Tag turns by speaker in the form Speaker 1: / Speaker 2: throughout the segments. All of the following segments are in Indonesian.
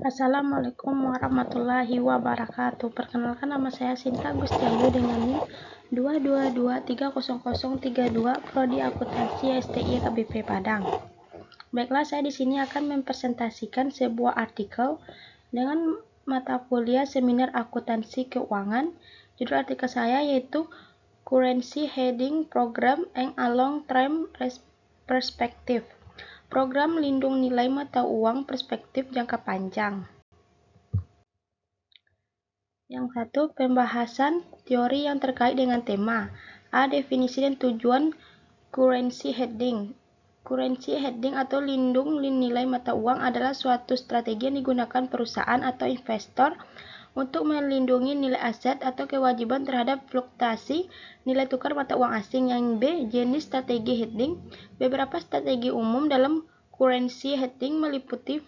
Speaker 1: Assalamualaikum warahmatullahi wabarakatuh. Perkenalkan, nama saya Sinta Gustiayu dengan NIM 222300032 Prodi Akuntansi STI KBP Padang. Baiklah, saya di sini akan mempresentasikan sebuah artikel dengan mata kuliah Seminar Akuntansi Keuangan. Judul artikel saya yaitu Currency Hedging Program and a Long-Term Perspective. Program lindung nilai mata uang perspektif jangka panjang. Yang satu, pembahasan teori yang terkait dengan tema. A. Definisi dan tujuan currency hedging. Currency hedging atau lindung nilai mata uang adalah suatu strategi yang digunakan perusahaan atau investor untuk melindungi nilai aset atau kewajiban terhadap fluktuasi nilai tukar mata uang asing. Yang B. Jenis strategi hedging. Beberapa strategi umum dalam currency hedging meliputi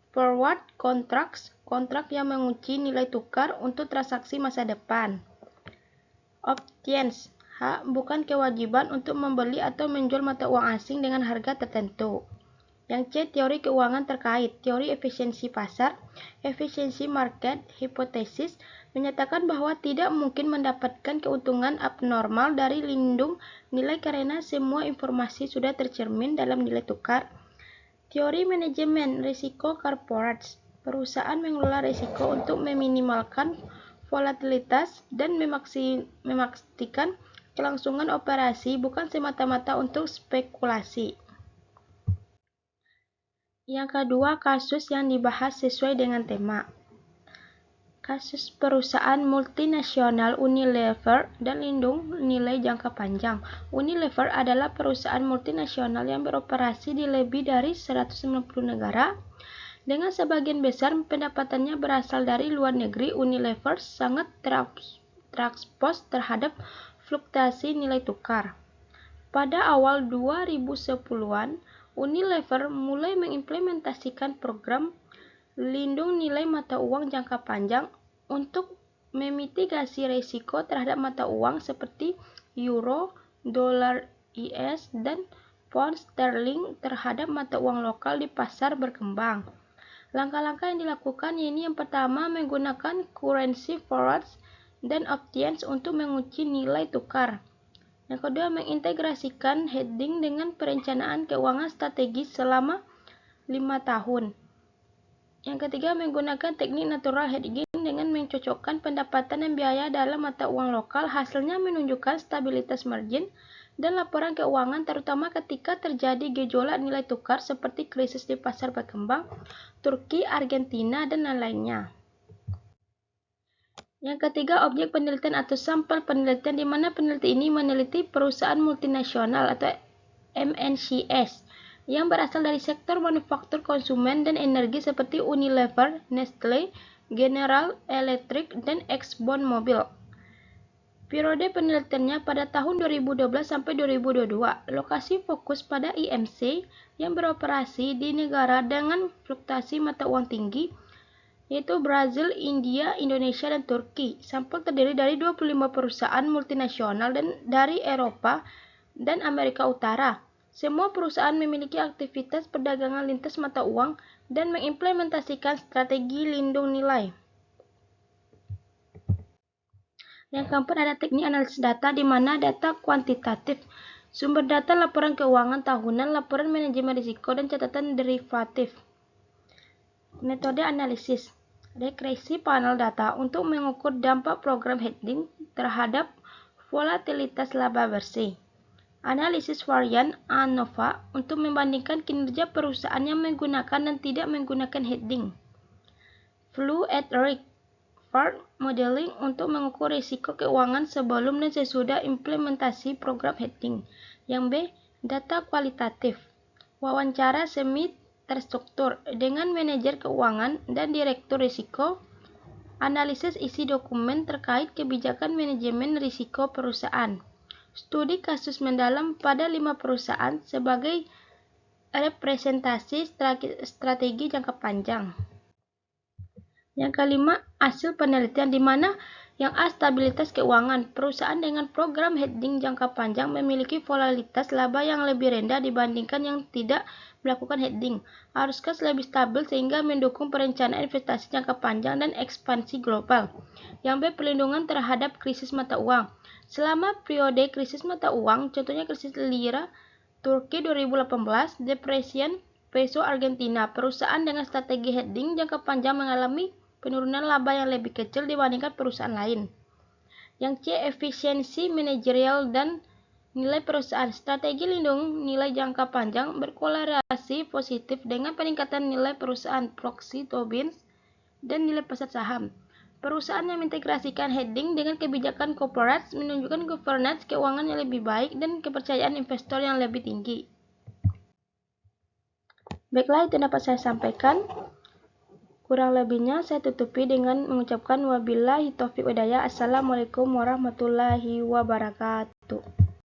Speaker 1: forward contracts, kontrak yang mengunci nilai tukar untuk transaksi masa depan. Options. H. Bukan kewajiban untuk membeli atau menjual mata uang asing dengan harga tertentu. Yang C. Teori keuangan terkait. Teori efisiensi pasar, efisiensi market hypothesis, menyatakan bahwa tidak mungkin mendapatkan keuntungan abnormal dari lindung nilai karena semua informasi sudah tercermin dalam nilai tukar. Teori manajemen risiko corporates. Perusahaan mengelola risiko untuk meminimalkan volatilitas dan memastikan kelangsungan operasi, bukan semata-mata untuk spekulasi. Yang kedua, kasus yang dibahas sesuai dengan tema. Kasus perusahaan multinasional Unilever dan lindung nilai jangka panjang. Unilever adalah perusahaan multinasional yang beroperasi di lebih dari 190 negara. Dengan sebagian besar pendapatannya berasal dari luar negeri, Unilever sangat terekspos terhadap fluktuasi nilai tukar. Pada awal 2010-an, Unilever mulai mengimplementasikan program lindung nilai mata uang jangka panjang untuk memitigasi risiko terhadap mata uang seperti euro, dolar US, dan pound sterling terhadap mata uang lokal di pasar berkembang. Langkah-langkah yang dilakukan ini yang pertama menggunakan currency forwards dan options untuk mengunci nilai tukar. Yang kedua, mengintegrasikan hedging dengan perencanaan keuangan strategis selama 5 tahun. Yang ketiga, menggunakan teknik natural hedging dengan mencocokkan pendapatan dan biaya dalam mata uang lokal. Hasilnya menunjukkan stabilitas margin dan laporan keuangan, terutama ketika terjadi gejolak nilai tukar seperti krisis di pasar berkembang, Turki, Argentina, dan lain-lainnya. Yang ketiga, objek penelitian atau sampel penelitian, di mana peneliti ini meneliti perusahaan multinasional atau MNCs yang berasal dari sektor manufaktur konsumen dan energi seperti Unilever, Nestle, General Electric, dan ExxonMobil. Periode penelitiannya pada tahun 2012 sampai 2022. Lokasi fokus pada IMC yang beroperasi di negara dengan fluktuasi mata uang tinggi, yaitu Brazil, India, Indonesia, dan Turki. Sampel terdiri dari 25 perusahaan multinasional dan dari Eropa dan Amerika Utara. Semua perusahaan memiliki aktivitas perdagangan lintas mata uang dan mengimplementasikan strategi lindung nilai. Yang keempat, ada teknik analisis data, di mana data kuantitatif, sumber data, laporan keuangan tahunan, laporan manajemen risiko, dan catatan derivatif. Metode analisis. Regresi panel data untuk mengukur dampak program hedging terhadap volatilitas laba bersih. Analisis varian ANOVA untuk membandingkan kinerja perusahaan yang menggunakan dan tidak menggunakan hedging. Flow at risk modeling untuk mengukur risiko keuangan sebelum dan sesudah implementasi program hedging. Yang B. Data kualitatif. Wawancara semi terstruktur dengan manajer keuangan dan direktur risiko. Analisis isi dokumen terkait kebijakan manajemen risiko perusahaan. Studi kasus mendalam pada 5 perusahaan sebagai representasi strategi jangka panjang. Yang kelima, hasil penelitian di mana yang A. Stabilitas keuangan. Perusahaan dengan program hedging jangka panjang memiliki volatilitas laba yang lebih rendah dibandingkan yang tidak melakukan hedging. Arus kas lebih stabil sehingga mendukung perencanaan investasi jangka panjang dan ekspansi global. Yang B. Perlindungan terhadap krisis mata uang. Selama periode krisis mata uang, contohnya krisis lira Turki 2018, depresian peso Argentina, perusahaan dengan strategi hedging jangka panjang mengalami penurunan laba yang lebih kecil dibandingkan perusahaan lain. Yang C. Efisiensi manajerial dan nilai perusahaan. Strategi lindung nilai jangka panjang berkorelasi positif dengan peningkatan nilai perusahaan proxy Tobin dan nilai pasar saham. Perusahaan yang mengintegrasikan hedging dengan kebijakan corporate menunjukkan governance keuangan yang lebih baik dan kepercayaan investor yang lebih tinggi. Baiklah, itu dapat saya sampaikan. Kurang lebihnya saya tutupi dengan mengucapkan wabillahi taufiq wal hidayah. Assalamualaikum warahmatullahi wabarakatuh.